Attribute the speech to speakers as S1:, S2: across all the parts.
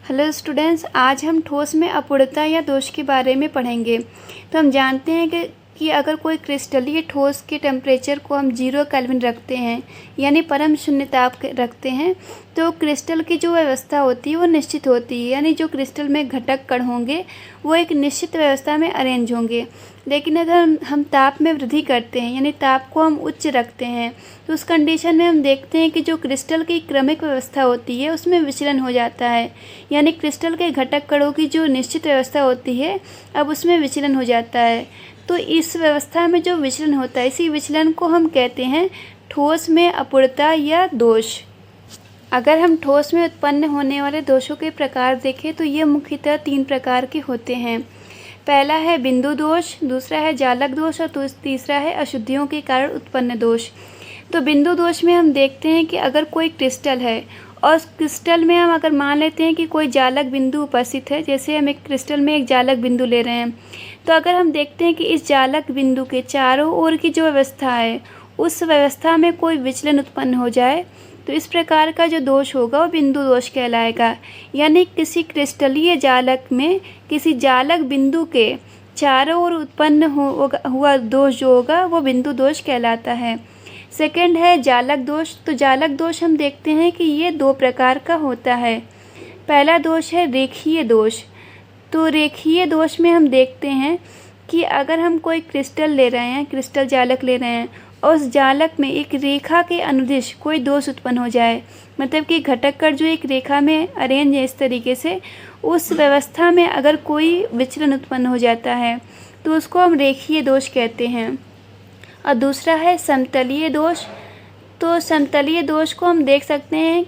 S1: Hello students, आज हम ठोस में अपूर्णता या दोष के बारे में पढ़ेंगे। तो हम जानते हैं कि अगर कोई क्रिस्टलीय ठोस के टेम्परेचर को हम 0 केल्विन रखते हैं यानी परम शून्य ताप रखते हैं तो क्रिस्टल की जो व्यवस्था होती है वो निश्चित होती है, यानी जो क्रिस्टल में घटक कण होंगे वो एक निश्चित व्यवस्था में अरेंज होंगे। लेकिन अगर हम ताप में वृद्धि करते हैं यानी ताप को हम उच्च रखते हैं तो उस कंडीशन में हम देखते हैं कि जो क्रिस्टल की क्रमिक व्यवस्था होती है उसमें विचलन हो जाता है, यानी क्रिस्टल के घटक कणों की जो निश्चित व्यवस्था होती है अब उसमें विचलन हो जाता है। तो इस व्यवस्था में जो विचलन होता है इसी विचलन को हम कहते हैं ठोस में अपूर्णता या दोष। अगर हम ठोस में उत्पन्न होने वाले दोषों के प्रकार देखें तो ये मुख्यतः 3 प्रकार के होते हैं। पहला है बिंदु दोष, दूसरा है जालक दोष और तीसरा है अशुद्धियों के कारण उत्पन्न दोष। तो बिंदु दोष में हम देखते हैं कि अगर कोई क्रिस्टल है और उस क्रिस्टल में हम अगर मान लेते हैं कि कोई जालक बिंदु उपस्थित है, जैसे हम एक क्रिस्टल में एक जालक बिंदु ले रहे हैं, तो अगर हम देखते हैं कि इस जालक बिंदु के चारों ओर की जो व्यवस्था है उस व्यवस्था में कोई विचलन उत्पन्न हो जाए तो इस प्रकार का जो दोष होगा वो बिंदु दोष कहलाएगा। यानी किसी क्रिस्टलीय जालक में किसी जालक बिंदु के चारों ओर उत्पन्न हुआ दोष जो होगा वो बिंदु दोष कहलाता है। सेकंड है जालक दोष। तो जालक दोष हम देखते हैं कि ये 2 प्रकार का होता है। पहला दोष है रेखीय दोष। तो रेखीय दोष में हम देखते हैं कि अगर हम कोई क्रिस्टल ले रहे हैं, क्रिस्टल जालक ले रहे हैं और उस जालक में एक रेखा के अनुदिश कोई दोष उत्पन्न हो जाए, मतलब कि घटक कण जो एक रेखा में अरेंज है इस तरीके से, उस व्यवस्था में अगर कोई विचलन उत्पन्न हो जाता है तो उसको हम रेखीय दोष कहते हैं। और दूसरा है समतलीय दोष। तो समतलीय दोष को हम देख सकते हैं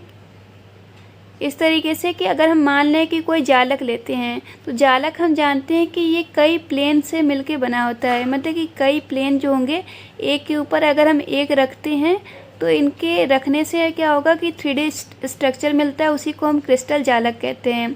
S1: इस तरीके से कि अगर हम मान लें कि कोई जालक लेते हैं तो जालक हम जानते हैं कि ये कई प्लेन से मिलके बना होता है, मतलब कि कई प्लेन जो होंगे एक के ऊपर अगर हम एक रखते हैं तो इनके रखने से क्या होगा कि 3D स्ट्रक्चर मिलता है, उसी को हम क्रिस्टल जालक कहते हैं।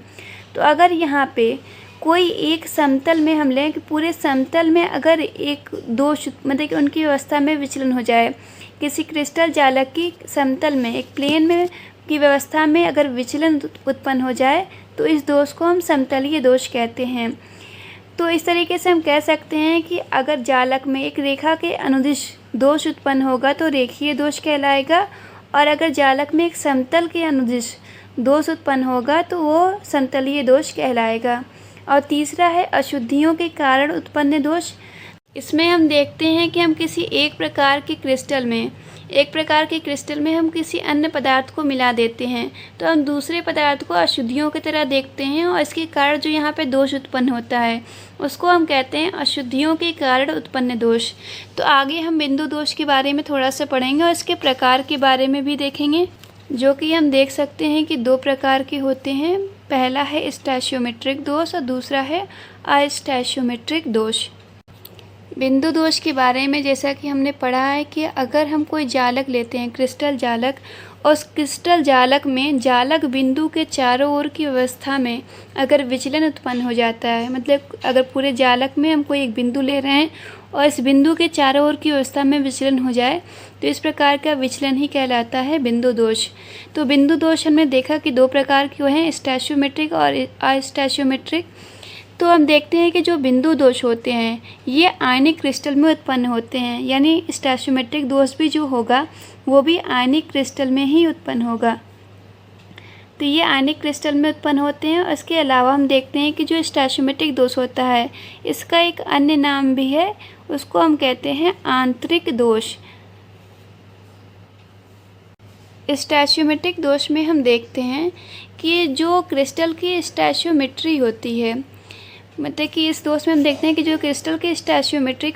S1: तो अगर यहाँ पे कोई एक समतल में हम लें कि पूरे समतल में अगर एक दोष मतलब कि उनकी व्यवस्था में विचलन हो जाए, किसी क्रिस्टल जालक की समतल में एक प्लेन में की व्यवस्था में अगर विचलन उत्पन्न हो जाए तो इस दोष को हम समतलीय दोष कहते हैं। तो इस तरीके से हम कह सकते हैं कि अगर जालक में एक रेखा के अनुदिश दोष उत्पन्न होगा तो रेखीय दोष कहलाएगा, और अगर जालक में एक समतल के अनुदिश दोष उत्पन्न होगा तो वो समतलीय दोष कहलाएगा। और तीसरा है अशुद्धियों के कारण उत्पन्न दोष। इसमें हम देखते हैं कि हम किसी एक प्रकार के क्रिस्टल में हम किसी अन्य पदार्थ को मिला देते हैं तो हम दूसरे पदार्थ को अशुद्धियों की तरह देखते हैं और इसके कारण जो यहाँ पे दोष उत्पन्न होता है उसको हम कहते हैं अशुद्धियों के कारण उत्पन्न दोष। तो आगे हम बिंदु दोष के बारे में थोड़ा सा पढ़ेंगे और इसके प्रकार के बारे में भी देखेंगे, जो कि हम देख सकते हैं कि 2 प्रकार के होते हैं। पहला है स्टैचियोमेट्रिक दोष और दूसरा है अस्टैचियोमेट्रिक दोष। बिंदु दोष के बारे में जैसा कि हमने पढ़ा है कि अगर हम कोई जालक लेते हैं, क्रिस्टल जालक, और उस क्रिस्टल जालक में जालक बिंदु के चारों ओर की व्यवस्था में अगर विचलन उत्पन्न हो जाता है, मतलब अगर पूरे जालक में हम कोई एक बिंदु ले रहे हैं और इस बिंदु के चारों ओर की व्यवस्था में विचलन हो जाए तो इस प्रकार का विचलन ही कहलाता है बिंदु दोष। तो बिंदु दोष हमने देखा कि 2 प्रकार के हैं, स्टैचियोमेट्रिक और अस्टैचियोमेट्रिक। तो हम देखते हैं कि जो बिंदु दोष होते हैं ये आयनिक क्रिस्टल में उत्पन्न होते हैं, यानी स्टैचियोमेट्रिक दोष भी जो होगा वो भी आयनिक क्रिस्टल में ही उत्पन्न होगा। तो ये आयनिक क्रिस्टल में उत्पन्न होते हैं। और इसके अलावा हम देखते हैं कि जो स्टैचियोमेट्रिक दोष होता है इसका एक अन्य नाम भी है, उसको हम कहते हैं आंतरिक दोष। स्टैचियोमेट्रिक दोष में हम देखते हैं कि जो क्रिस्टल की स्टैचियोमेट्री होती है, मतलब कि इस दोष में हम देखते हैं कि जो क्रिस्टल की स्टैचियोमेट्री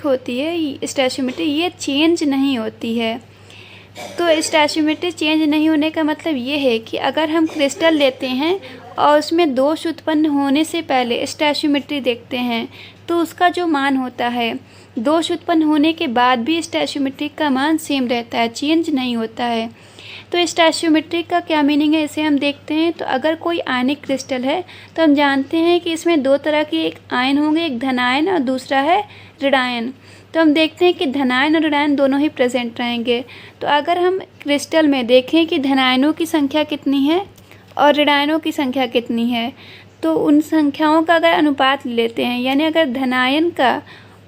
S1: ये चेंज नहीं होती है। तो स्टैचियोमेट्री चेंज नहीं होने का मतलब ये है कि अगर हम क्रिस्टल लेते हैं और उसमें दोष उत्पन्न होने से पहले स्टैचियोमेट्री देखते हैं तो उसका जो मान होता है दोष उत्पन्न होने के बाद भी स्टैचियोमेट्री का मान सेम रहता है, चेंज नहीं होता है। तो स्टैचियोमेट्री का क्या मीनिंग है इसे हम देखते हैं। तो अगर कोई आयनिक क्रिस्टल है तो हम जानते हैं कि इसमें 2 तरह के एक आयन होंगे, एक धनायन और दूसरा है ऋणायन। तो हम देखते हैं कि धनायन और ऋणायन दोनों ही प्रेजेंट रहेंगे। तो अगर हम क्रिस्टल में देखें कि धनायनों की संख्या कितनी है और ऋणायनों की संख्या कितनी है। तो उन संख्याओं का अगर अनुपात लेते हैं, यानी अगर धनायन का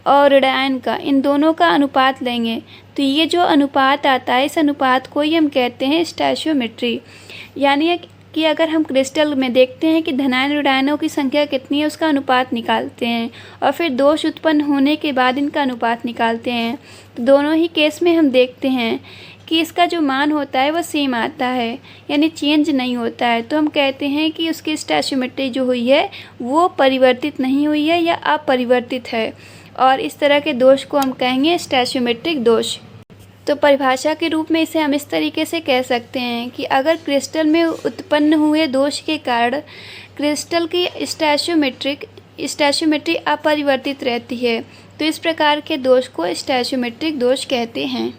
S1: और ऋणायन का इन दोनों का अनुपात लेंगे तो ये जो अनुपात आता है, इस अनुपात को ही हम कहते हैं स्टैचोमेट्री। यानी कि अगर हम क्रिस्टल में देखते हैं कि धनायन ऋणायनों की संख्या कितनी है, उसका अनुपात निकालते हैं और फिर दोष उत्पन्न होने के बाद इनका अनुपात निकालते हैं, तो दोनों ही केस में हम देखते हैं कि इसका जो मान होता है वो सेम आता है, यानी चेंज नहीं होता है। तो हम कहते हैं कि उसकी स्टैचोमेट्री जो हुई है वो परिवर्तित नहीं हुई है या अपरिवर्तित है, और इस तरह के दोष को हम कहेंगे स्टैचोमेट्रिक दोष। तो परिभाषा के रूप में इसे हम इस तरीके से कह सकते हैं कि अगर क्रिस्टल में उत्पन्न हुए दोष के कारण क्रिस्टल की स्टैचोमेट्री अपरिवर्तित रहती है, तो इस प्रकार के दोष को स्टैचोमेट्रिक दोष कहते हैं।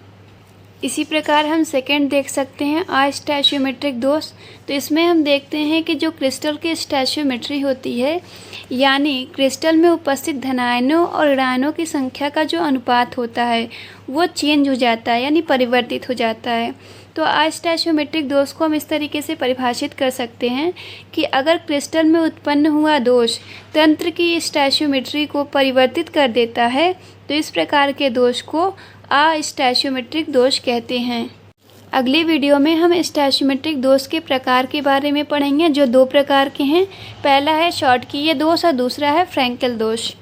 S1: इसी प्रकार हम सेकंड देख सकते हैं अस्टैचोमेट्रिक दोष। तो इसमें हम देखते हैं कि जो क्रिस्टल की स्टैचोमेट्री होती है, यानी क्रिस्टल में उपस्थित धनायनों और ऋणायनों की संख्या का जो अनुपात होता है वो चेंज हो जाता है, यानी परिवर्तित हो जाता है। तो अस्टैचोमेट्रिक दोष को हम इस तरीके से परिभाषित कर सकते हैं कि अगर क्रिस्टल में उत्पन्न हुआ दोष तंत्र की स्टैचोमेट्री को परिवर्तित कर देता है, तो इस प्रकार के दोष को अस्टैचोमेट्रिक दोष कहते हैं। अगले वीडियो में हम स्टैचोमेट्रिक दोष के प्रकार के बारे में पढ़ेंगे, जो 2 प्रकार के हैं। पहला है शॉटकीय दोष और दूसरा है फ्रैंकेल दोष।